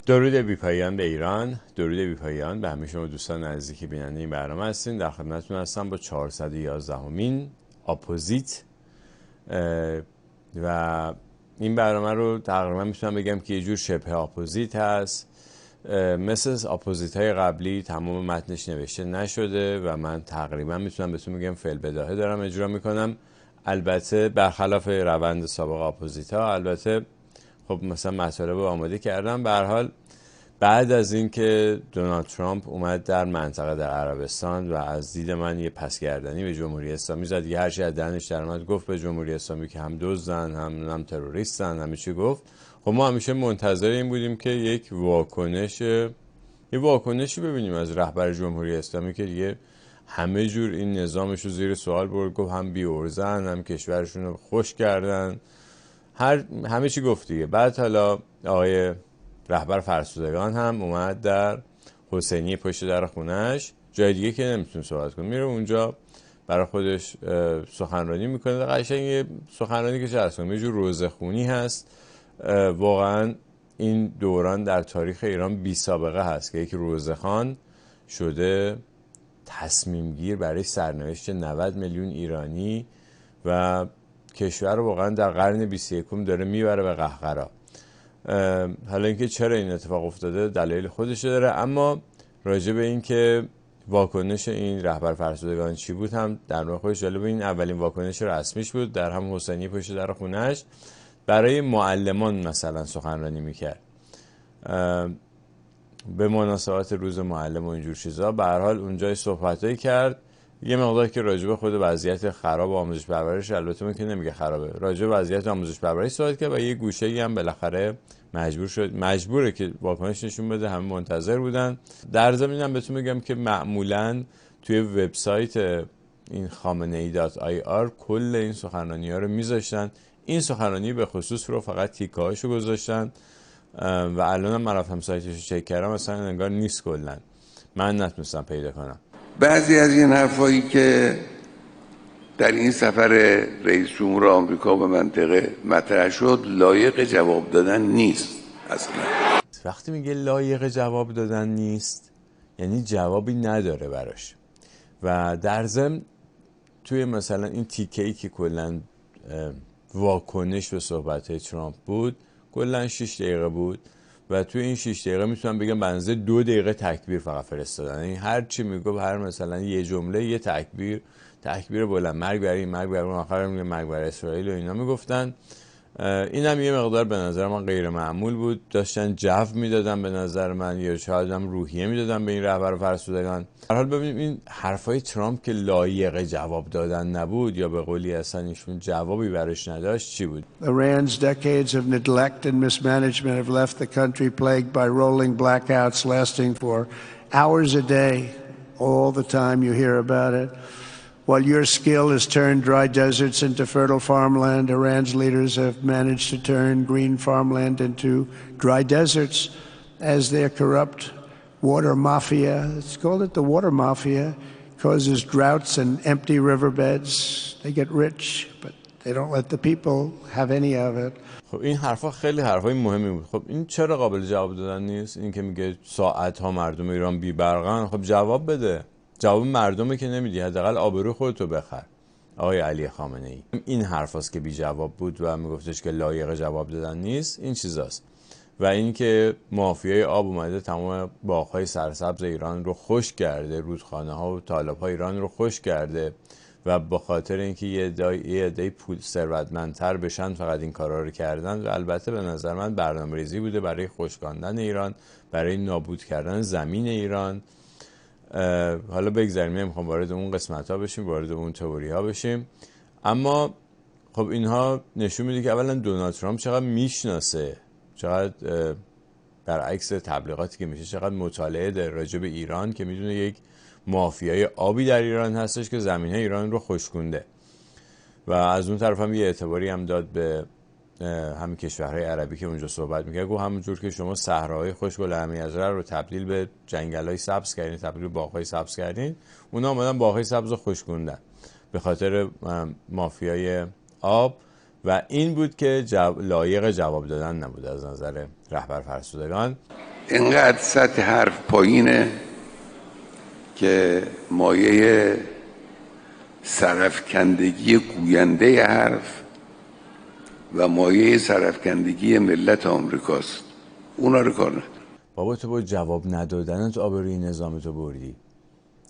درود بی‌پایان به ایران، درود بی‌پایان به همه شما دوستان عزیزی که بیننده این برنامه هستین. در خدمتتون هستم با 411مین اپوزیت و این برنامه رو تقریبا میتونم بگم که یه جور شبه اپوزیت هست. مثل اپوزیت های قبلی تمام متنش نوشته نشده و من تقریبا میتونم بهتون بگم فعل بداهه دارم اجرا میکنم. البته برخلاف روند سابق اپوزیت ها، البته خب مثلا مطالب آماده کردم. به هر حال بعد از اینکه دونالد ترامپ اومد در منطقه در عربستان و از دید من یه پسگردنی به جمهوری اسلامی زد، یه هرچی از دهنش در اومد گفت به جمهوری اسلامی که هم دزدن هم تروریستن، همه چی گفت. خب ما همیشه منتظر این بودیم که یه واکنشی ببینیم از رهبر جمهوری اسلامی که دیگه همه جور این نظامش رو زیر سوال برد، گفت هم بی‌عرضن، هم کشورشون رو خوش کردن، همه چی گفت دیگه. بعد حالا آقای رهبر فرسودگان هم اومد در حسینیه پشت در خونش، جای دیگه که نمیتونه صحبت کنه، میره اونجا برای خودش سخنرانی میکنه. قشنگ یه سخنرانی که چه اصلا یه جور روزخونی هست. واقعا این دوران در تاریخ ایران بی سابقه هست که یک روزخوان شده تصمیم گیر برای سرنوشت 90 میلیون ایرانی و کشور رو واقعا در قرن 21 داره میبره به قهقرا. حالا اینکه چرا این اتفاق افتاده دلایل خودش داره، اما راجع به این که واکنش این رهبر فرسودگان چی بود هم در واقع خودش جالبه. این اولین واکنش رسمیش بود در هم حسینی پشت در خونش، برای معلمان مثلا سخنرانی میکرد به مناسبت روز معلم و اینجور چیزا. به هر حال اونجا صحبتایی کرد یه مقدار که راجع به خود وضعیت خراب آموزش پرورش، البته من که نمیگه خرابه، راجع به وضعیت آموزش پرورش صحبت کرد و یه گوشه‌ای هم بالاخره مجبوره که واکنش نشون بده. همه منتظر بودن. در ضمن هم بهتون میگم که معمولاً توی وبسایت این khamenei.ir کل این سخنرانی‌ها رو میذاشتن. این سخنرانی به خصوص رو فقط تیکه‌هاشو گذاشتن و الانم من رفتم سایتش رو چک کردم، مثلا انگار نیست کلاً، من نتونستم پیدا کنم. بعضی از این حرفایی که در این سفر رئیس جمهور آمریکا به منطقه مطرح شد لایق جواب دادن نیست. اصلا وقتی میگه لایق جواب دادن نیست یعنی جوابی نداره براش. و در ضمن توی مثلا این تیکه‌ای که کلاً واکنش به صحبت‌های ترامپ بود کلاً 6 دقیقه بود و توی این 6 دقیقه میتونم بگم به اندازه 2 دقیقه تکبیر فقط فرستادن. یعنی هر چی میگه، هر مثلا یه جمله یه تکبیر بلند، مرگ بر این، مرگ بر اون، آخر میگه مرگ بر اسرائیل و اینا میگفتن. اینم یه مقدار به نظر من غیر معمول بود. داشتن جو میدادن به نظر من، یا شاید هم روحیه میدادن به این رهبر فرسودگان. در حال ببینیم این حرفای ترامپ که لایق جواب دادن نبود، یا به قولی اصلا ایشون جوابی براش نداشت، چی بود؟ Iran's decades of neglect and mismanagement have left the country plagued by rolling blackouts lasting for hours a day. All the time you hear about it. While your skill has turned dry deserts into fertile farmland, Iran's leaders have managed to turn green farmland into dry deserts as their corrupt water mafia, let's call it the water mafia, causes droughts and empty riverbeds. They get rich, but they don't let the people have any of it. خب این حرفا خیلی حرفای مهمی بود. خب این چرا قابل جواب دادن نیست؟ این که میگه ساعت‌ها مردم ایران بی برقن، خب جواب بده. جواب مردمه که نمیدی، حداقل آبرو خودتو بخر. آقای علی خامنه‌ای این حرفاست که بی جواب بود و میگفتش که لایق جواب دادن نیست. این چیزاست. و اینکه مافیای آب اومده تمام باغ‌های سرسبز ایران رو خشک کرده، رودخانه‌ها و تالاب‌ها ایران رو خشک کرده و به خاطر اینکه یه عده پول ثروتمندتر بشن فقط این کارا رو کردن. و البته به نظر من برنامه‌ریزی بوده برای خشکاندن ایران، برای نابود کردن زمین ایران. حالا بگذاریم، نمیخوام وارد اون قسمت‌ها بشیم، وارد اون تئوری‌ها بشیم، اما خب اینها نشون میده که اولا دونالد ترامپ چقدر میشناسه، چقدر برعکس تبلیغاتی که میشه چقدر مطالعه داره راجع به ایران، که میدونه یک مافیای آبی در ایران هستش که زمینه ایران رو خشکونده. و از اون طرف هم یه اعتباری هم داد به همین کشورهای عربی که اونجا صحبت میکنه. گفت همونجور که شما صحراهای خشک و لمیزره رو تبدیل به جنگل‌های سبز کردین، تبدیل به باغ‌های سبز کردین، اونا اومدن باغ‌های سبز رو خشکوندن به خاطر مافیای آب. و این بود که لایق جواب دادن نبود از نظر رهبر فرسودگان. انقدر سطح حرف پایینه که مایه سرفکندگی گوینده حرف و مایه سرفکندگی ملت آمریکاست. اونا رو کار نداره. بابا تو با جواب ندادنت آبروی نظامتو بردی.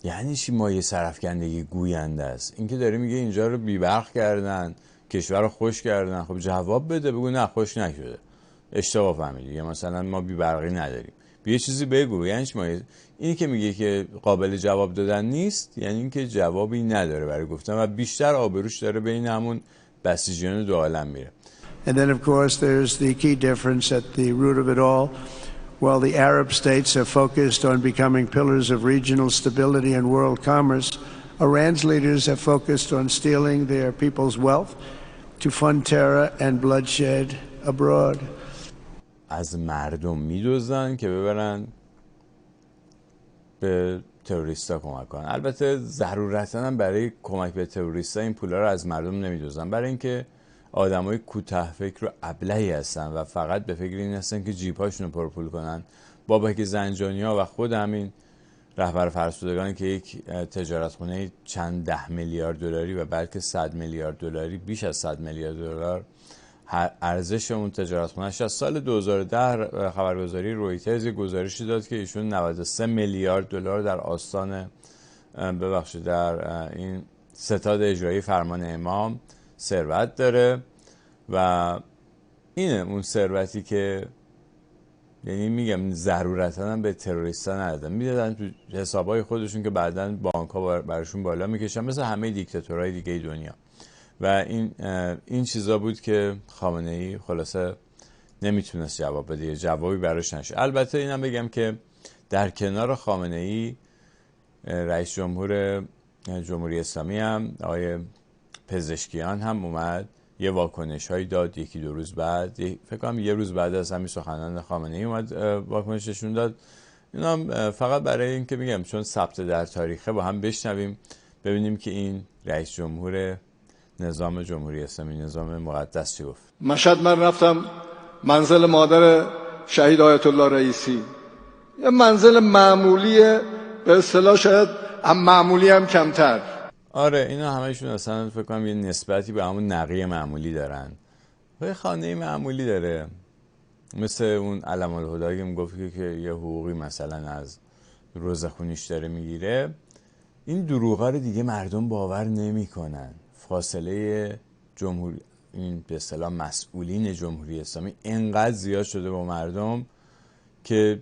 یعنی چی مایه سرفکندگی گوینده است؟ این که داره میگه اینجا رو بی‌برق کردن، کشور رو خوش کردن. خب جواب بده، بگو نه خوش نشده، اشتباه فهمیدی، یا مثلا ما بی‌برقی نداریم. یه چیزی بگو. یعنی چی مایه؟ اینی که میگه که قابل جواب دادن نیست، یعنی اینکه جوابی نداره برای گفتن و بیشتر آبروش داره بین همون بسیجیان دو عالم میره. And then, of course, there's the key difference at the root of it all. While the Arab states are focused on becoming pillars of regional stability and world commerce, Iran's leaders have focused on stealing their people's wealth to fund terror and bloodshed abroad. از مردم میدوزن که ببرن به تروریستا کمک کنن. البته ضرورتاً هم برای کمک به تروریستا این پولا رو از مردم نمیدوزن، برای اینکه آدمای کوتاه فکر و ابلهی هستن و فقط به فکر این هستن که جیب‌هاشون رو پرپول کنن. بابک زنجانی‌ها و خود همین رهبر فرسودگان که یک تجارتخونه چند ده میلیارد دلاری و بلکه 100 میلیارد دلاری، بیش از 100 میلیارد دلار ارزش اون تجارتخونه‌اش از سال 2010 خبرگزاری رویترز گزارشی داد که ایشون 93 میلیارد دلار در آستان در این ستاد اجرایی فرمان امام ثروت داره و اینه اون ثروتی که یعنی میگم ضرورتاً هم به تروریستا ندادن، میدادن تو حسابای خودشون که بعداً بانک‌ها براشون بالا میکشن، مثل همه دیکتاتورهای دیگه دنیا. و این چیزا بود که خامنه‌ای خلاصه نمیتونست جواب بده، جوابی براش نشه. البته اینم بگم که در کنار خامنه‌ای رئیس جمهور جمهوری اسلامی هم آقای پزشکیان هم اومد یه واکنش هایی داد. یکی دو روز بعد، فکر کنم یه روز بعد از همین سخنان خامنه‌ای اومد واکنششون داد. اینا هم فقط برای این که میگم چون ثبت در تاریخه با هم بشنویم ببینیم که این رئیس جمهور نظام جمهوری اسلامی، نظام مقدس، چی گفت. مشهد من رفتم منزل مادر شهید آیت الله رئیسی، یه منزل معمولیه، به اصطلاح شاید معمولی هم کمتر. آره اینا همه‌شون اصلا فکر کنم یه نسبتی به همون نقی معمولی دارن و یه خانه معمولی داره، مثل اون علم الهدی که میگفت که یه حقوقی مثلا از روزخونیش داره میگیره. این دروغا رو دیگه مردم باور نمیکنن. فاصله این به اصطلاح مسئولین جمهوری اسلامی انقدر زیاد شده با مردم که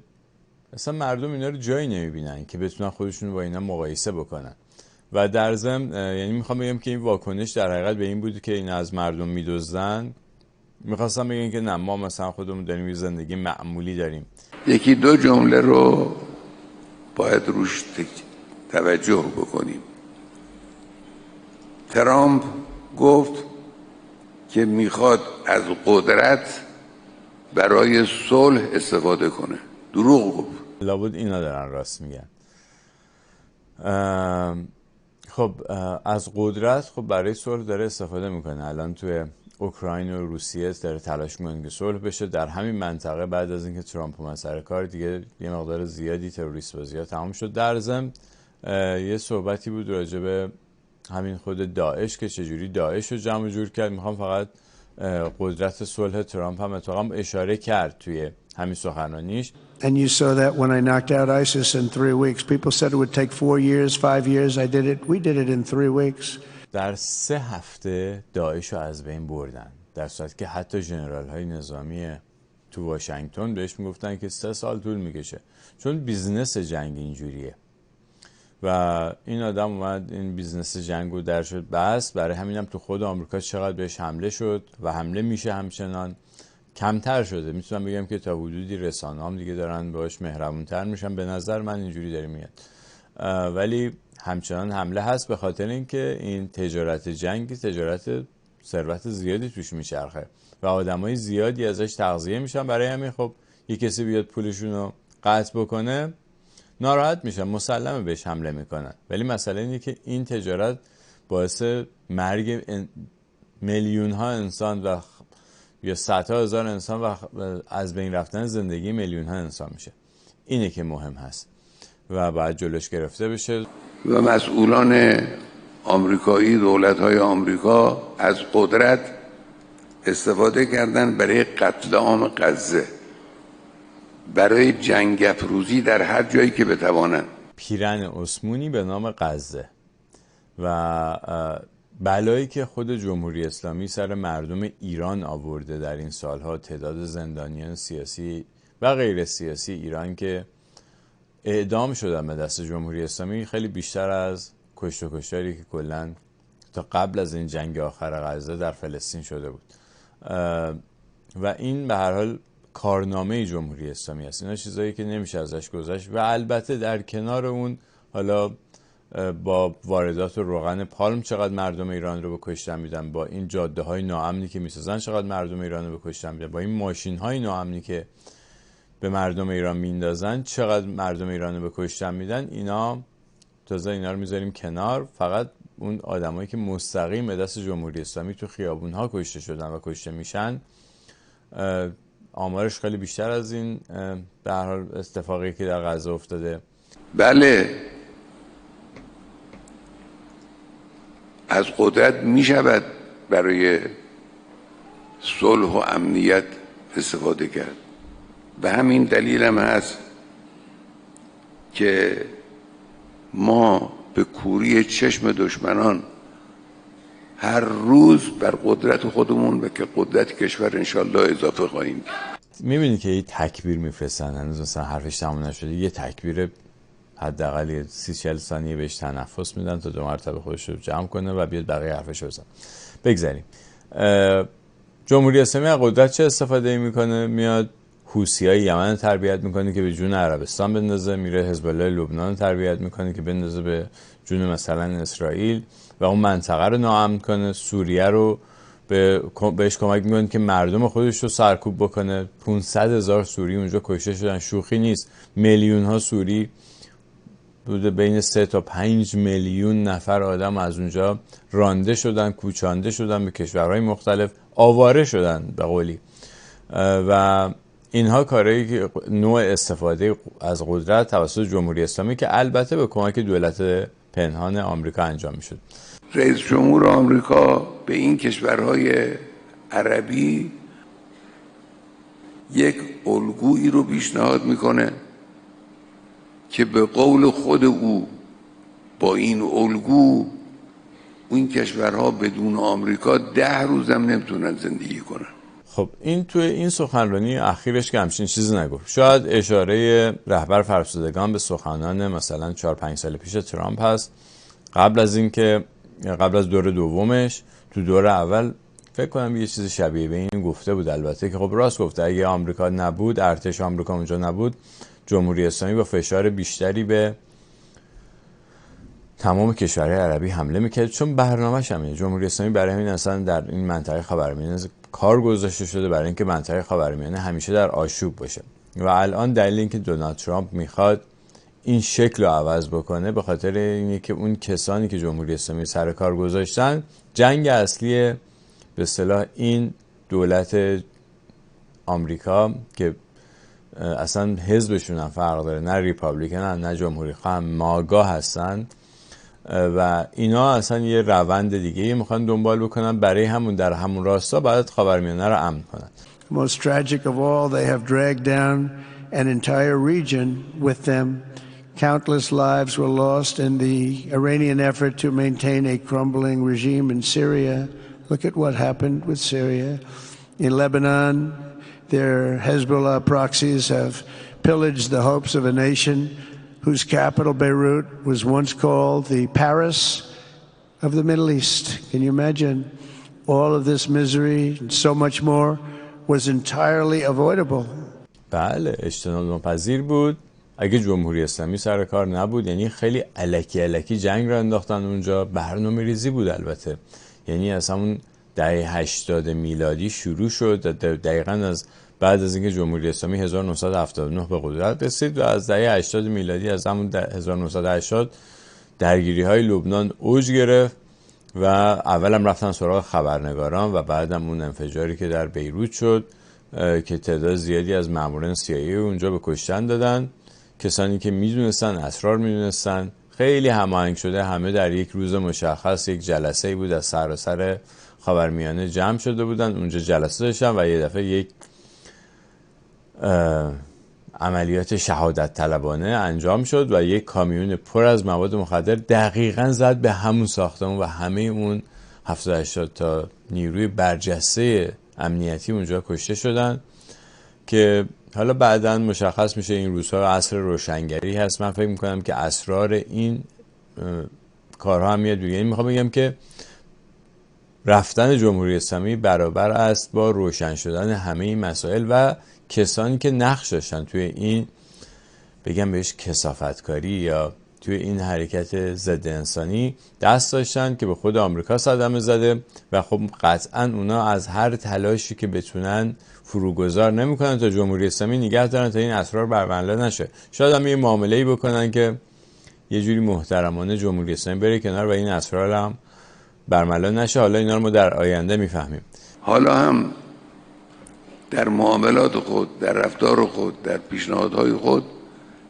اصلا مردم اینا رو جایی نمیبینن که بتونن خودشون با اینا مقایسه بکنن. و در ضمن یعنی میخوام بگم که این واکنش در حقیقت به این بود که اینا از مردم میدزدن. میخواستم بگم که نه، ما مثلا خودمون داریم یه زندگی معمولی داریم. یکی دو جمله رو باید روش توجه بکنیم. ترامپ گفت که میخواد از قدرت برای صلح استفاده کنه. دروغ گفت. لابد اینا دارن راست میگن. خب از قدرت خب برای صلح داره استفاده میکنه. الان توی اوکراین و روسیه داره تلاش میکنه که صلح بشه. در همین منطقه بعد از اینکه ترامپ اومد سر کار دیگه یه مقدار زیادی تروریست بازی‌ها تمام شد. در ضمن یه صحبتی بود راجع به همین خود داعش که چجوری داعش رو جمع جور کرد. میخوام فقط قدرت صلح ترامپ هم اتفاقا اشاره کرد توی همین سخنرانیش. And you saw that when I knocked out ISIS in 3 weeks. People said it would take 4 years, 5 years. I did it. We did it in 3 weeks. در 3 هفته داعش رو از بین بردن، در صورتی که حتی ژنرال های نظامی تو واشنگتن بهش میگفتن که 3 سال طول میکشه، چون بیزنس جنگ اینجوریه. و این آدم اومد این بیزنس جنگ رو در شد بس. برای همینم تو خود آمریکا چقدر بهش حمله شد و حمله میشه همچنان کمتر شده. میتونم بگم که تا حدودی رسانه هم دیگه دارن باش مهربونتر میشن، به نظر من اینجوری داره میاد. ولی همچنان حمله هست به خاطر اینکه این تجارت جنگی تجارت ثروت زیادی توش میچرخه و آدمای زیادی ازش تغذیه میشن. برای همین خب یه کسی بیاد پولشون رو قطع بکنه ناراحت میشن، مسلمه بهش حمله میکنن. ولی مسئله اینه که این تجارت باعث مرگ میلیون ها انسان و یا صدها هزار انسان و از بین رفتن زندگی میلیون ها انسان میشه. اینه که مهم هست و باید جلوش گرفته بشه. و مسئولان آمریکایی، دولت‌های آمریکا از قدرت استفاده کردن برای قتل عام غزه، برای جنگ افروزی در هر جایی که بتوانند. پیرن عثمونی به نام غزه و بلایی که خود جمهوری اسلامی سر مردم ایران آورده در این سالها، تعداد زندانیان سیاسی و غیر سیاسی ایران که اعدام شدن به دست جمهوری اسلامی خیلی بیشتر از کشت و کشتاری که کلا تا قبل از این جنگ آخر غزه در فلسطین شده بود و این به هر حال کارنامه جمهوری اسلامی است. اینا چیزایی که نمیشه ازش گذشت و البته در کنار اون حالا با واردات روغن پالم چقدر مردم ایران رو به کشتن میدن، با این جاده های ناامنی که میسازن چقدر مردم ایران رو به کشتن میدن، با این ماشین های ناامنی که به مردم ایران میندازن چقدر مردم ایران رو به کشتن میدن. اینا تازه اینا رو میذاریم کنار، فقط اون آدمایی که مستقیم به دست جمهوری اسلامی تو خیابون ها کشته شدن و کشته میشن آمارش خیلی بیشتر از این به هر حال اتفاقی که در غزه افتاده. بله، از قدرت می شود برای صلح و امنیت استفاده کرد. به همین دلیل هم هست که ما به کوری چشم دشمنان هر روز بر قدرت خودمون و که قدرت کشور انشالله اضافه خواهیم. میبینی که یه تکبیر میفرستن، هنوز مثلا حرفش تموم نشده، یه تکبیر حداقل 30-40 ثانیه بهش تنفس میدن تا 2 مرتبه خودش رو جمع کنه و بیاد بقیه حرفش رو بزن. بگذاریم. جمهوری اسلامی از قدرت چه استفاده میکنه؟ میاد حوثیای یمن تربیت میکنه که به جون عربستان بندازه، میره حزب الله لبنان تربیت میکنه که بندازه به جون مثلا اسرائیل و اون منطقه رو ناامن کنه. سوریه رو بهش کمک میکنه که مردم خودش رو سرکوب بکنه. 500,000 سوری اونجا کشته شدن، شوخی نیست. میلیون ها سوری، بوده بین 3 تا 5 میلیون نفر آدم از اونجا رانده شدن، کوچانده شدن به کشورهای مختلف، آواره شدن به قولی. و اینها کارهایی که نوع استفاده از قدرت توسط جمهوری اسلامی که البته به کمک دولت پنهان آمریکا انجام میشد. رئیس جمهور آمریکا به این کشورهای عربی یک الگویی رو پیشنهاد میکنه که به قول خود او با این الگو این کشورها بدون آمریکا 10 روز هم نمیتونن زندگی کنن. خب این توی این سخنرانی اخیرش که همچین چیزی نگفت. شاید اشاره رهبر فرسودگان به سخنان مثلا 4-5 سال پیش ترامپ هست، قبل از دور دومش. تو دور اول فکر کنم یه چیز شبیه به این گفته بود، البته که خب راست گفته. اگه آمریکا نبود، ارتش آمریکا اونجا نبود، جمهوری اسلامی با فشار بیشتری به تمام کشورهای عربی حمله میکرد، چون برنامه‌ش همینه. جمهوری اسلامی برای همین اصلا در این منطقه خاورمیانه کار گذاشته شده، برای اینکه منطقه خاورمیانه همیشه در آشوب باشه. و الان دلیل اینکه دونالد ترامپ میخواد این شکل رو عوض بکنه به خاطر اینه که اون کسانی که جمهوری اسلامی سر کار گذاشتن، جنگ اصلی به اصطلاح این دولت آمریکا که اصلا حزبشون هم فرق داره، نه ریپابلیکن نه جمهوری خواه، ماگا هستن و اینا اصلا یه روند دیگه میخوان دنبال بکنن، برای همون در همون راستا باید خاورمیانه رو امن کنن. Most tragic of all, they have dragged down an entire region with them. Countless lives were lost in the Iranian effort to maintain a crumbling regime in Syria. Look at what happened with Syria. In Lebanon, their Hezbollah proxies have pillaged the hopes of a nation whose capital, Beirut, was once called the Paris of the Middle East. Can you imagine? All of this misery and so much more was entirely avoidable. بله، اجتناب ناپذیر بود. اگه جمهوری اسلامی سر کار نبود، یعنی خیلی الکی جنگ را انداختن اونجا. برنامه ریزی بود البته، یعنی از همون دهه 80 میلادی شروع شد، دقیقاً از بعد از اینکه جمهوری اسلامی 1979 به قدرت رسید و از دهه 80 میلادی، از همون 1980 درگیری‌های لبنان اوج گرفت و اولم رفتن سراغ خبرنگاران و بعدم اون انفجاری که در بیروت شد که تعداد زیادی از ماموران CIA اونجا به کشتن دادن کسانی که میدونستن، اسرار میدونستن، خیلی هماهنگ شده، همه در یک روز مشخص یک جلسه بود از سراسر خاورمیانه جمع شده بودن، اونجا جلسه داشتن و یه دفعه یک عملیات شهادت طلبانه انجام شد و یک کامیون پر از مواد مخدر دقیقاً زد به همون ساختمون و همه اون 70-80 تا نیروی برجسته امنیتی اونجا کشته شدن که حالا بعداً مشخص میشه این روزها عصر روشنگری هست. من فکر میکنم که اسرار این کارها هم میاد. یعنی میخوام بگم که رفتن جمهوری اسلامی برابر است با روشن شدن همه این مسائل و کسانی که نقش داشتن توی این، بگم بهش کثافتکاری یا توی این حرکت ضد انسانی دست داشتن که به خود آمریکا صدمه زده و خب قطعا اونا از هر تلاشی که بتونن فروگذار نمیکنن تا جمهوری اسلامی نگه دارن تا این اسرار برملا نشه. شاید هم یه معامله‌ای بکنن که یه جوری محترمانه جمهوری اسلامی بره کنار و این اسرار هم برملا نشه. حالا اینا رو ما در آینده میفهمیم. حالا هم در معاملات خود، در رفتار خود، در پیشنهادهای خود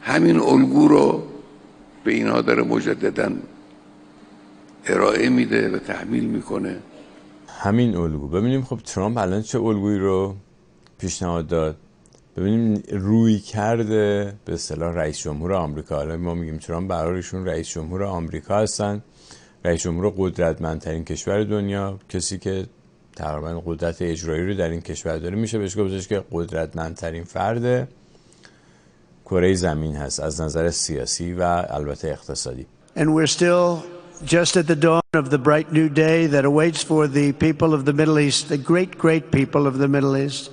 همین الگو رو به اینا داره مجدداً ارائه میده و تحمیل میکنه. همین الگو. ببینیم خب ترامپ الان چه الگویی رو پیشنهاد داد. ببینیم روی کرده به اصطلاح رئیس جمهور آمریکا. حالا ما میگیم ترامپ برایشون رئیس جمهور آمریکا هستن، رئیس جمهور قدرتمندترین کشور دنیا، کسی که تقریبا قدرت اجرایی رو در این کشور داره، میشه بهش گفتش که قدرتمندترین فرد کره زمین هست از نظر سیاسی و البته اقتصادی. And we're still just at the dawn of the bright new day that awaits for the people of the Middle East, the great, great people of the Middle East.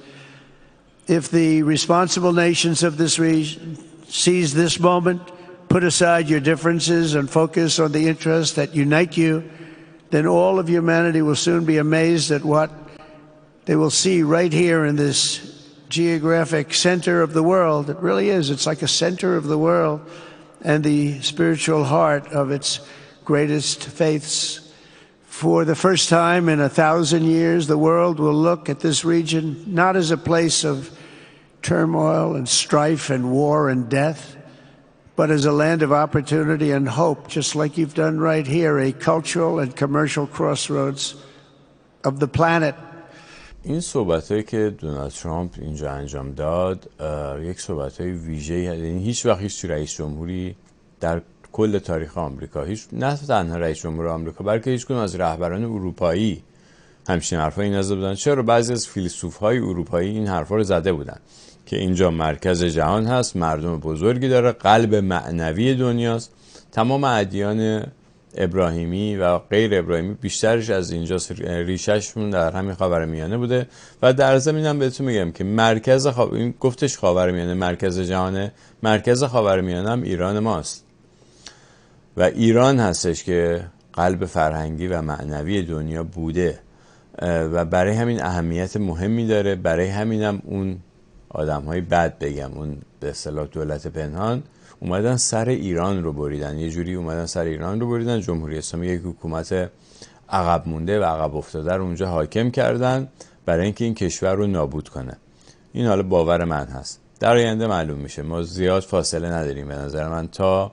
If the responsible nations of this region seize this moment, put aside your differences and focus on the interests that unite you, then all of humanity will soon be amazed at what they will see right here in this geographic center of the world. It really is. It's like a center of the world and the spiritual heart of its greatest faiths. For the first time in 1,000 years, the world will look at this region not as a place of turmoil and strife and war and death, but as a land of opportunity and hope, just like you've done right here, a cultural and commercial crossroads of the planet. این صحبتایی که دونالد ترامپ اینجا انجام داد یک صحبتای ویژه‌ای، یعنی هیچ وقت هیچ رئیس جمهوری در کل تاریخ آمریکا، هیچ نه تنها رئیس جمهور آمریکا بلکه هیچ کدوم از رهبران اروپایی همچین حرفایی نزده بودن. چرا؟ بعضی از فیلسوف‌های اروپایی این حرفا رو زده بودن که اینجا مرکز جهان هست، مردم بزرگی داره، قلب معنوی دنیاست، تمام ادیان ابراهیمی و غیر ابراهیمی بیشترش از اینجاست، ریشه‌شون در همین خاورمیانه بوده و در ضمن هم بهتون میگم که مرکز این گفتش خاورمیانه مرکز جهانه، مرکز خاورمیانه هم ایران ماست و ایران هستش که قلب فرهنگی و معنوی دنیا بوده و برای همین اهمیت مهمی داره. برای همین هم اون آدم‌های بد، بگم اون به اصطلاح دولت پنهان، اومدن سر ایران رو بریدن، یه جوری اومدن سر ایران رو بریدن. جمهوری اسلامی یک حکومت عقب مونده و عقب افتاده رو اونجا حاکم کردن برای اینکه این کشور رو نابود کنه. این حالا باور من هست، در آینده معلوم میشه. ما زیاد فاصله نداریم به نظر من تا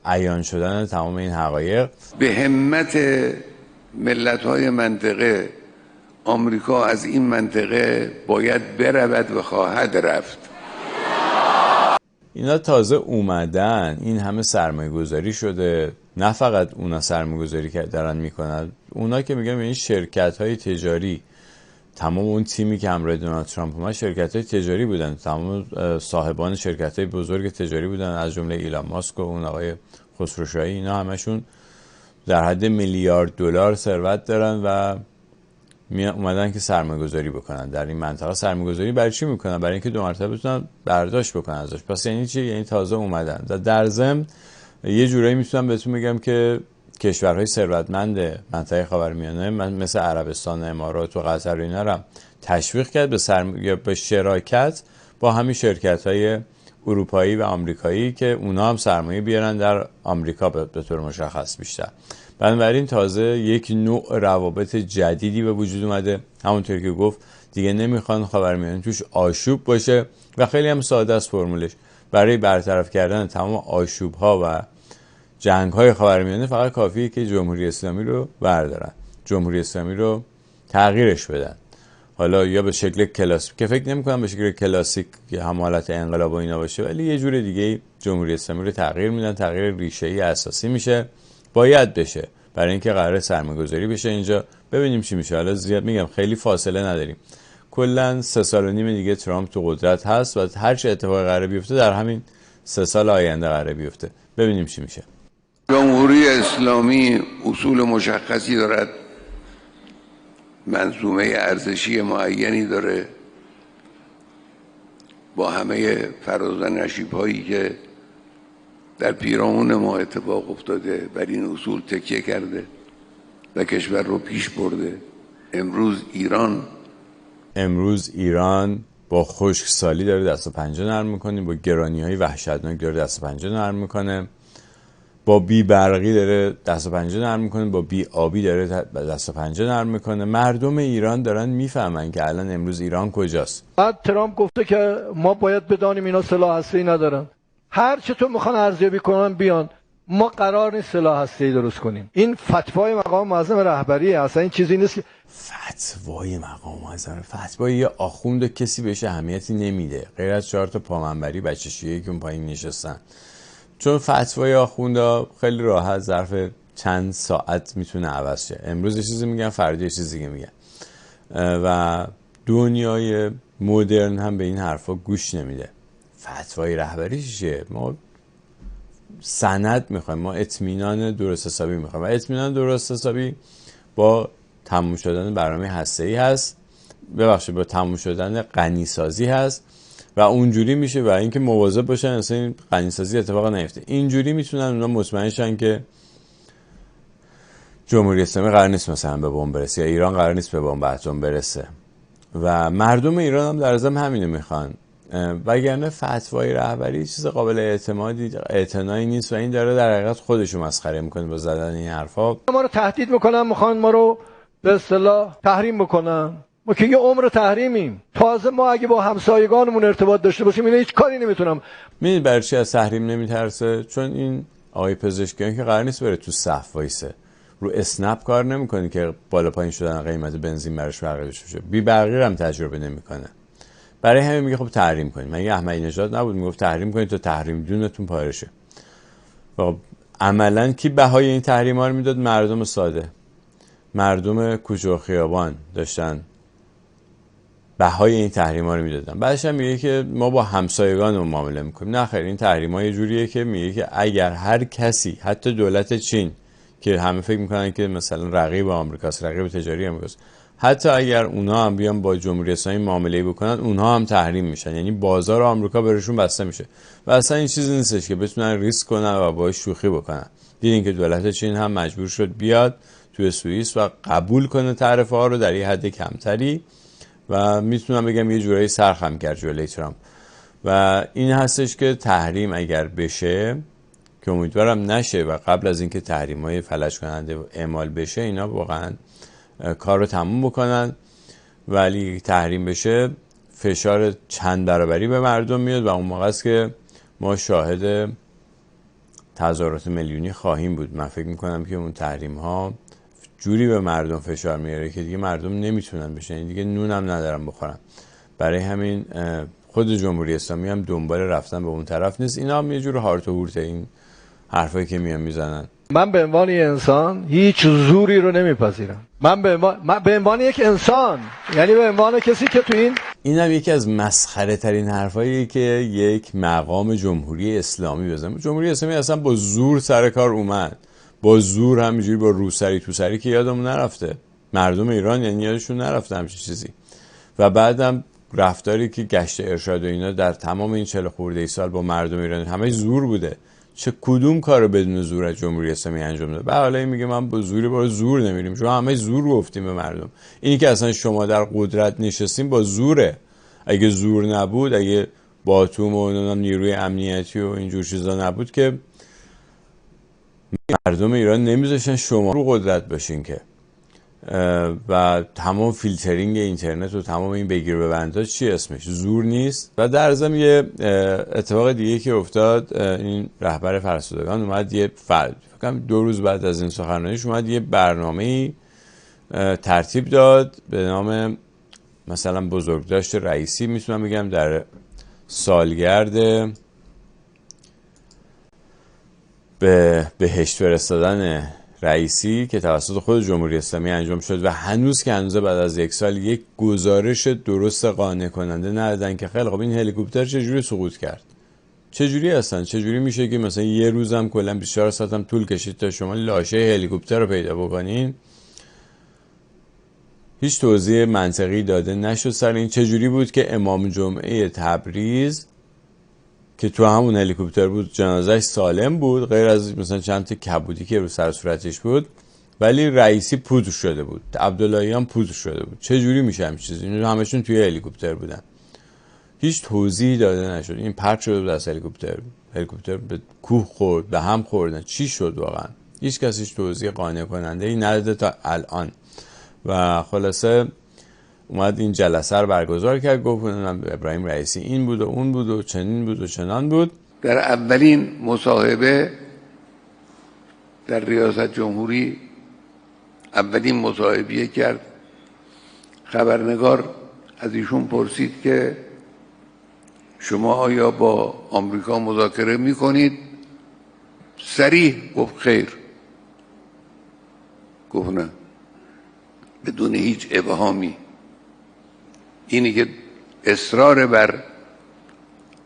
عیان شدن تمام این حقایق. به همت ملت‌های منطقه آمریکا از این منطقه باید برود و خواهد رفت. اینا تازه اومدن، این همه سرمایه گذاری شده، نه فقط اونا سرمایه گذاری که دارن میکنن، اونا که میگم این شرکت های تجاری، تمام اون تیمی که همراه دونالد ترامپ اومد شرکت های تجاری بودن، تمام صاحبان شرکت های بزرگ تجاری بودن، از جمله ایلان ماسک و اون آقای خسروشاهی، اینا همشون در حد میلیارد دلار ثروت دارن و اومدن که سرمایه گذاری بکنن در این منطقه. سرمایه گذاری برای چی میکنن؟ برای اینکه دو مرتبه بتونن برداشت بکنن ازش. پس یعنی چی؟ یعنی تازه اومدن و در ضمن یه جورایی میتونم بهتون بگم که کشورهای ثروتمند منطقه خاورمیانه مثل عربستان، امارات و قطر و اینا رو تشویق کرد به شراکت با همین شرکت‌های اروپایی و آمریکایی که اونا هم سرمایه بیارن در آمریکا به طور مشخص بیشتر. بنابراین تازه یک نوع روابط جدیدی به وجود اومده. همونطور که گفت دیگه نمیخوان خاورمیانه توش آشوب باشه و خیلی هم ساده است فرمولش. برای برطرف کردن تمام آشوب‌ها و جنگ‌های خاورمیانه فقط کافیه که جمهوری اسلامی رو بردارن، جمهوری اسلامی رو تغییرش بدن. حالا یا به شکل کلاسیک، که فکر نمی‌کنم به شکل کلاسیک که هم حالت انقلاب و اینا باشه، ولی یه جور دیگه جمهوری اسلامی رو تغییر میدن، تغییر ریشه‌ای اساسی میشه، باید بشه، برای اینکه قرار سرمایه‌گذاری بشه اینجا. ببینیم چی میشه. حالا زیاد میگم خیلی فاصله نداریم، کلا 3 سال و نیم دیگه ترامپ تو قدرت هست و هر چه اتفاقی قراره بیفته در همین 3 سال آینده قراره بیفته. ببینیم چی میشه. جمهوری اسلامی اصول مشخصی دارد، منظومه ارزشی معینی داره، با همه فراز و نشیب‌هایی که در پیرامون ما اتفاق افتاده بر این اصول تکیه کرده و کشور رو پیش برده. امروز ایران با خشکسالی داره دست و پنجه نرم میکنه، با گرانی‌های وحشتناک داره دست و پنجه نرم میکنه، با بی برقی داره دست و پنجه نرم میکنه، با بی آبی داره دست و پنجه نرم میکنه. مردم ایران دارن میفهمن که الان امروز ایران کجاست. بعد ترامپ گفته که ما باید بدانیم اینا سلاح هسته‌ای ندارن، هر چه تو میخوان ارزیابی کنن بیان، ما قرار نیست سلاح هسته‌ای درست کنیم. این فتوای مقام معظم رهبریه، اصلا این چیزی نیست که فتوای مقام معظم، فتوای یه آخوند کسی بهش اهمیتی نمیده غیر از 4 تا پامنبری بچه شیعه‌ای که اون پایین نشستن. چون فتوای آخوندا خیلی راحت ظرف چند ساعت میتونه عوض شه. امروز یه چیزی میگن، فردا یه چیزی دیگه میگن و دنیای مدرن هم به این حرفا گوش نمیده. فتوای رهبری چیه؟ ما سند میخوایم، ما اطمینان درست حسابی میخوایم و اطمینان درست حسابی با تموم شدن برنامه هسته‌ای هست، با تموم شدن غنیسازی هست و اونجوری میشه و اینکه مواظب باشن اصلا این غنیسازی اتفاق نیفته. اینجوری میتونن اونا مطمئن شن که جمهوری اسلامی قرار نیست مثلا به بمب برسه یا ایران قرار نیست به بمب اتم برسه و مردم ایران هم در ضمن همینو میخوان. وگرنه فتوای رهبری چیز قابل اعتنایی نیست و این داره در حقیقت خودشو مسخره میکنه با زدن این حرفا. ما رو تهدید میکنن، میخوان ما رو به اصطلاح تحریم بکنن. ما که یه عمر تحریمیم، تازه ما اگه با همسایگانمون ارتباط داشته باشیم اینا هیچ کاری نمیتونم. میدید برای چی از تحریم نمیترسه؟ چون این آقای پزشکیان که قرار نیست بره تو صف وایسه، رو اسنپ کار نمیکنه که بالا پایین شدن قیمت بنزین براش فرقی داشته باشه، بی برقی هم تجربه نمیکنه. برای همین میگه خب تحریم کنیم. مگه احمدی نژاد نبود میگفت تحریم کنید تا تحریم دونتون پاره شه؟ خب عملاً کی بهای این تحریم‌ها رو میداد؟ مردم ساده، مردم کوچه و خیابان داشتن بهای این تحریم‌ها رو میدادن. بعدش هم میگه که ما با همسایگانمون معامله میکنیم. نه خیر، این تحریم‌ها یه جوریه که میگه که اگر هر کسی، حتی دولت چین که همه فکر میکنن که مثلا رقیب آمریکاست، رقیب تجاری آمریکاست، حتی اگر اونها هم بیان با جمهوری اسلامی معامله بکنن اونها هم تحریم میشن، یعنی بازار آمریکا برشون بسته میشه و اصلا این چیزی نیستش که بتونن ریسک کنن و باهاش شوخی بکنن. دیدین که دولت چین هم مجبور شد بیاد توی سوئیس و قبول کنه تعرفه ها رو در یه حد کمتری و میتونم بگم یه جورایی سرخم کرد جلوی ترامپ و این هستش که تحریم اگر بشه که امیدوارم نشه و قبل از اینکه تحریم‌های فلج کننده اعمال بشه اینا واقعا کار رو تموم بکنن، ولی تحریم بشه فشار چند برابری به مردم میاد و اون موقع است که ما شاهد تظاهرات میلیونی خواهیم بود. من فکر میکنم که اون تحریم ها جوری به مردم فشار میاره که دیگه مردم نمیتونن بشن، دیگه نونم ندارن بخورن. برای همین خود جمهوری اسلامی هم دنبال رفتن به اون طرف نیست. اینا هم یه جور هارت و هورته این حرفایی که میزنن. من به عنوان انسان هیچ زوری رو نمیپذیرم. من به عنوان یک انسان، یعنی به عنوان کسی که تو این هم یکی از مسخره ترین حرفاییه که یک مقام جمهوری اسلامی بزنه. جمهوری اسلامی اصلا با زور سر کار اومد، با زور همینجوری با روسری تو سری که یادمون نرفته. مردم ایران یعنی یادشون نرفته همچین چیزی. و بعدم رفتاری که گشت ارشاد و اینا در تمام این 40 خورده ای سال با مردم ایران همه زور بوده. چه کدوم کارو بدون زور از جمهوری اسلامی انجام داده؟ حالا میگه من با زوری با زور نمیریم، شما همه زور گفتیم به مردم. اینی که اصلا شما در قدرت نشستیم با زوره. اگه زور نبود، اگه باتوم و نیروی امنیتی و اینجور چیزا نبود که مردم ایران نمیذاشتن شما رو قدرت باشین که. و تمام فیلترینگ اینترنت و تمام این بگیر ببندها چی اسمش؟ زور نیست. و در ضمن یه اتفاق دیگه که افتاد، این رهبر فرسودگان اومد فکر 2 روز بعد از این سخنرانیش اومد یه برنامه‌ای ترتیب داد به نام مثلا بزرگداشت رئیسی، میتونم بگم در سالگرد به بهشت فرستادن رئیسی که توسط خود جمهوری اسلامی انجام شد و هنوز که هنوز بعد از 1 سال یک گزارش درست قانع کننده ندادن که خیلی خب این هلیکوپتر چجوری سقوط کرد، چجوری هستن، چجوری میشه که مثلا یه روزم کلا 24 ساعت هم طول کشید تا شما لاشه هلیکوپتر رو پیدا بکنین. هیچ توضیح منطقی داده نشد سر این. چجوری بود که امام جمعه تبریز که تو همون هلیکوپتر بود جنازهش سالم بود غیر از مثلا چند تا کبودی که رو سر صورتش بود، ولی رئیسی پودر شده بود، عبداللهیان پودر شده بود. چجوری میشه همین چیزی؟ اینا همشون توی هلیکوپتر بودن، هیچ توضیحی داده نشد. این پرت شده بود از هلیکوپتر به کوه خورد، به هم خوردن، چی شد واقعا؟ هیچ کس هیچ توضیح قانع کننده ای نداده تا الان. و خلاصه اومد این جلسه رو برگزار کرد، گفت ابراهیم رئیسی این بود و اون بود و چنین بود و چنان بود. در اولین مصاحبه در ریاست جمهوری، اولین مصاحبه کرد، خبرنگار از ایشون پرسید که شما آیا با آمریکا مذاکره میکنید؟ صریح گفت خیر. گفت نه، بدون هیچ ابهامی. اینی که اصرار بر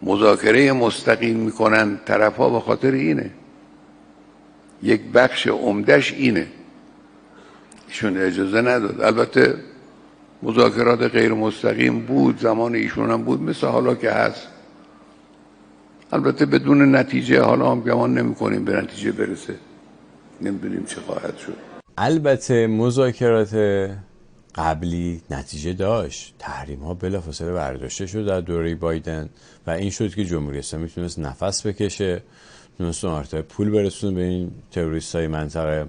مذاکره مستقیم میکنن طرفها به خاطر اینه، یک بخش عمدش اینه. ایشون اجازه نداد. البته مذاکرات غیر مستقیم بود، زمان ایشون هم بود، مثل حالا که هست، البته بدون نتیجه. حالا هم گمان نمی کنیم به نتیجه برسه، نمیدونیم چه خواهد شد. البته مذاکرات قبلی نتیجه داشت، تحریم ها بلافاصله برداشته شد در دوره بایدن و این شد که جمهوری اسلامی تونست نفس بکشه، تونست آرتای پول برسونه به این تروریست های منطقه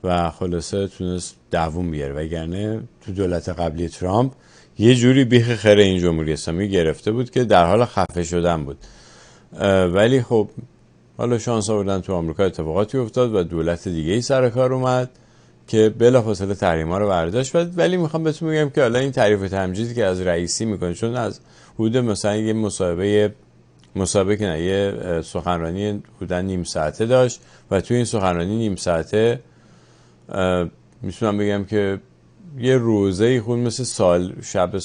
و خلاصه تونست دووم بیاره. وگرنه تو دولت قبلی ترامپ یه جوری بیخ خیر این جمهوری اسلامی گرفته بود که در حال خفه شدن بود. ولی خب حالا شانس آوردن تو آمریکا اتفاقاتی افتاد و دولت دیگه ای سر کار اومد که بلافاصله تحریما رو برداشت. ولی میخوام بهتون بگم که حالا این تعریف و تمجیدی که از رئیسی میکنه، چون از حدود مثلا یه مسابقه که نه، یه سخنرانی حدود نیم ساعته داشت و توی این سخنرانی نیم ساعته میتونم بگم که یه روزه خون مثل شب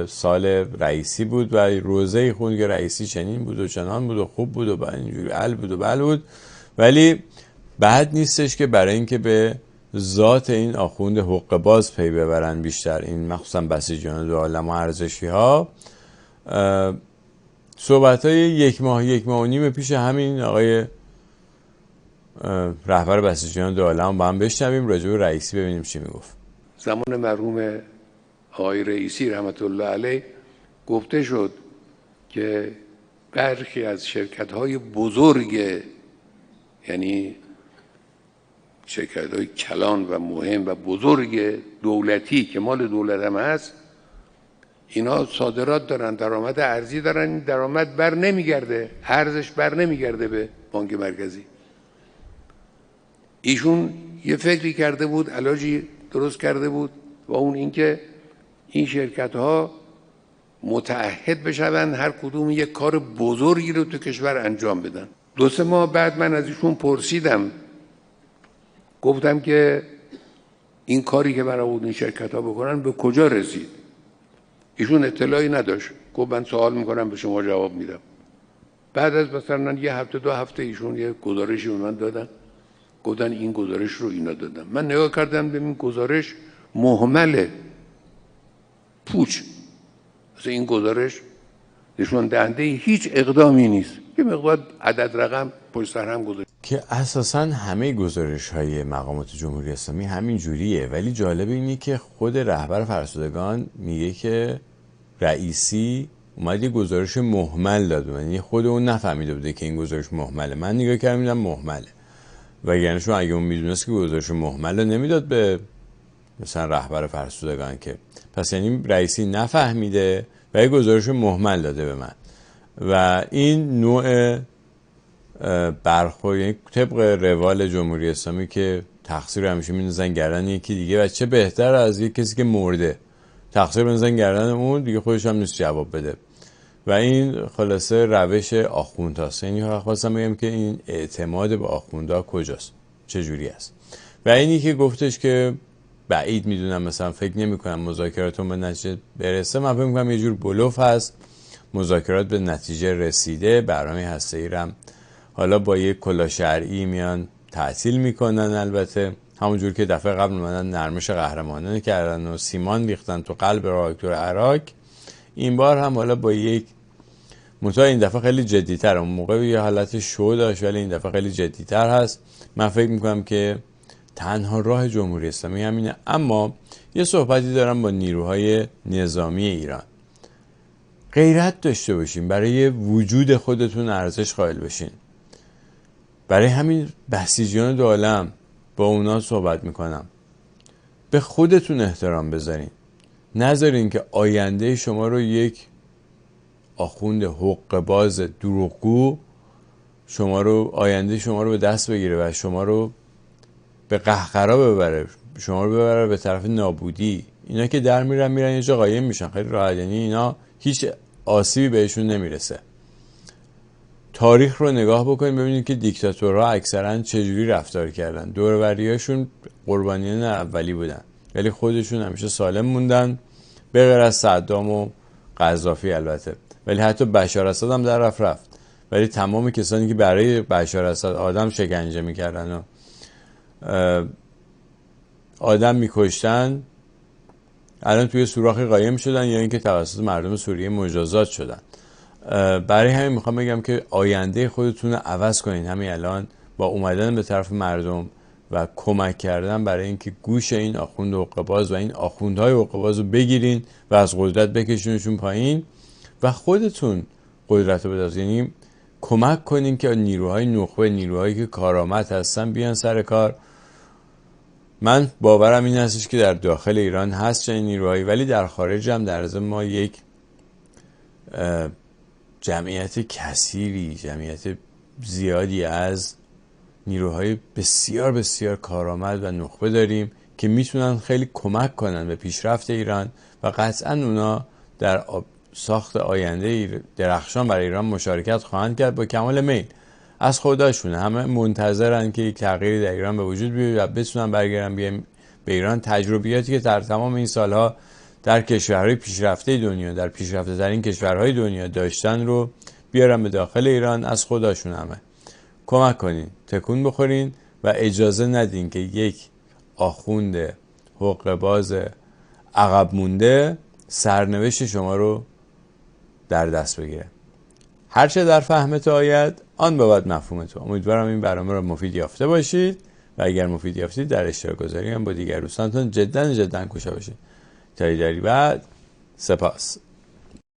سال رئیسی بود و روزه خون که رئیسی چنین بود و چنان بود و خوب بود و اینجوری بود و بل بود. ولی بعد نیستش که برای اینکه به ذات این آخوند حقه باز پی ببرن بیشتر، این مخصوصا بسیجیان دو عالم و ارزشی ها، صحبت های 1 ماه و نیم پیش همین آقای رهبر بسیجیان دو عالم با هم بشنویم راجع به رئیسی، ببینیم چی میگفت. زمان مرحوم آقای رئیسی رحمت الله علیه گفته شد که برخی از شرکت‌های بزرگ، یعنی شرکت‌های کلان و مهم و بزرگ دولتی که مال دولت هم هست، اینا صادرات دارن، درآمد ارزی دارن، این درآمد بر نمیگرده، ارزش بر نمیگرده به بانک مرکزی. ایشون یه فکری کرده بود، علاجی درست کرده بود و اون اینکه این شرکت‌ها متعهد بشون هر کدوم یک کار بزرگی رو تو کشور انجام بدن. 2-3 ماه بعد من از ایشون پرسیدم، گفتم که این کاری که برای این شرکت‌ها بکنن به کجا رسید؟ ایشون اطلاعی نداشت. گفت من سوال میکنم به شما جواب میدم. بعد از مثلا 1 هفته 2 هفته ایشون یه گزارشی به من دادن، گفتن این گزارش رو اینا دادن. من نگاه کردم به این گزارش مهمله، پوچ. مثلا این گزارش نشون دهنده هیچ اقدامی نیست، یه مقدار عدد رقم پشت سر هم گذاشته که اساساً همه گزارش‌های مقامات جمهوری اسلامی همین جوریه. ولی جالب اینه که خود رهبر فرسودگان میگه که رئیسی اومد یه گزارش مهمل داد، یعنی خود اون نفهمیده بوده که این گزارش مهمله. من نگاه کردم دیدم مهمله، وگرنه شما اگه اون میدونست که گزارش مهمل نمیداد به مثلا رهبر فرسودگان که پس یعنی رئیسی نفهمیده و یه گزارش مهمل داده به من و این نوع برخورد یعنی طبق روال جمهوری اسلامی که تقصیر همیشه میندازن گردن یکی دیگه و چه بهتر از یک کسی که مرده تقصیر بندازن گردن اون دیگه، خودش هم نیست جواب بده و این خلاصه روش آخوندهاست. یعنی خواستم بگم که این اعتماد به آخوندها کجاست، چجوری است. و اینی که گفتش که بعید میدونم مثلا فکر نمی کنم مذاکراتون به نتیجه برسه، من فکر میکنم یه جور بلوف هست. مذاکرات به نتیجه رسیده، برنامه هسته‌ای رو حالا با یک کلا شرعی میان تعطیل میکنن. البته همونجور که دفعه قبل اومدن نرمش قهرمانانه کردن و سیمان ریختن تو قلب راکتور عراق، این بار هم حالا با یک منتها این دفعه خیلی جدی‌تر. اون موقع یه حالت شو داشت ولی این دفعه خیلی جدی‌تر هست. من فکر میکنم که تنها راه جمهوری اسلامی همینه. اما یه صحبتی دارم با نیروهای نظامی ایران. غیرت داشته باشین، برای وجود خودتون ارزش قائل بشین. برای همین بسیجیان دو عالم با اونا صحبت میکنم. به خودتون احترام بذارین، نذارین که آینده شما رو یک آخوند حقه باز دروغگو آینده شما رو به دست بگیره و شما رو به قهقرا ببره، شما رو ببره به طرف نابودی. اینا که در میرن یه جا قایم میشن خیلی راحت، یعنی اینا هیچ آسیبی بهشون نمیرسه. تاریخ رو نگاه بکنید ببینید که دیکتاتورها اکثرا چجوری رفتار کردن. دور و بریاشون قربانیان اولی بودن ولی خودشون همیشه سالم موندن، به غیر از صدام و قذافی البته. ولی حتی بشار اسد هم در رفت. ولی تمام کسانی که برای بشار اسد آدم شکنجه میکردن و آدم میکشتن الان توی سوراخی قایم شدن یا اینکه توسط مردم سوریه مجازات شدن. برای همین میخوام بگم که آینده خودتون رو عوض کنین همین الان با اومدن به طرف مردم و کمک کردن برای اینکه گوش این آخوند حقه‌باز و این آخوندهای حقه‌باز رو بگیرین و از قدرت بکشونشون پایین و خودتون قدرت رو بدازین. یعنی کمک کنین که نیروهای نخبه، نیروهایی که کارآمد هستن بیان سر کار. من باورم این هستش که در داخل ایران هست چنین نیروهایی، ولی در خارج هم در ضمن ما یک جمعیت کثیری، جمعیت زیادی از نیروهای بسیار بسیار کارآمد و نخبه داریم که میتونن خیلی کمک کنن به پیشرفت ایران و قطعا اونا در ساخت آینده درخشان برای ایران مشارکت خواهند کرد با کمال میل. از خداشونه همه منتظرن که یک تغییری در ایران به وجود بیاد و بتونن برگردن به ایران. تجربیاتی که در تمام این سالها در کشورهای پیشرفته دنیا، در پیشرفته ترین کشورهای دنیا داشتن رو بیارن به داخل ایران. از خداشون همه کمک کنین، تکون بخورین و اجازه ندین که یک آخوند حقه‌باز عقب مونده سرنوشت شما رو در دست بگیره. هرچه در فهم تو آید آن بود مفهوم تو. امیدوارم این برنامه رو مفید یافته باشید و اگر مفید یافتید در اشتراک گذاری هم با دیگر دوستانتون جدا کوشا باشید. تا دیداری بعد، سپاس.